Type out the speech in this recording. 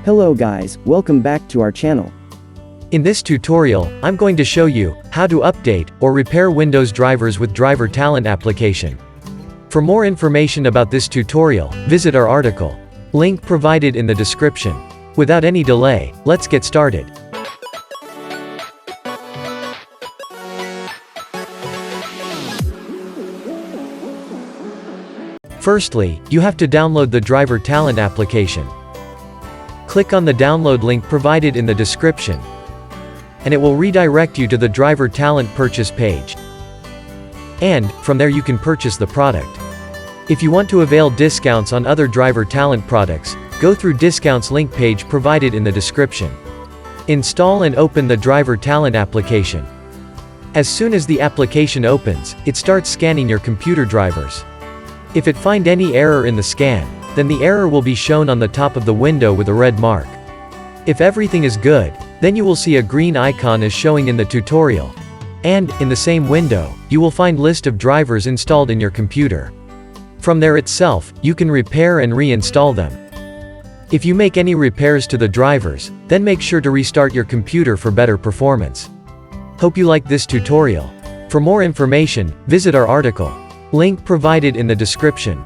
Hello guys, welcome back to our channel. In this tutorial, I'm going to show you how to update or repair Windows drivers with Driver Talent application. For more information about this tutorial, visit our article. Link provided in the description. Without any delay, let's get started. Firstly, you have to download the Driver Talent application. Click on the download link provided in the description, and it will redirect you to the Driver Talent purchase page. And, from there you can purchase the product. If you want to avail discounts on other Driver Talent products, go through discounts link page provided in the description. Install and open the Driver Talent application. As soon as the application opens, it starts scanning your computer drivers. If it finds any error in the scan, then the error will be shown on the top of the window with a red mark. If everything is good, then you will see a green icon as showing in the tutorial. And, in the same window, you will find list of drivers installed in your computer. From there itself, you can repair and reinstall them. If you make any repairs to the drivers, then make sure to restart your computer for better performance. Hope you liked this tutorial. For more information, visit our article. Link provided in the description.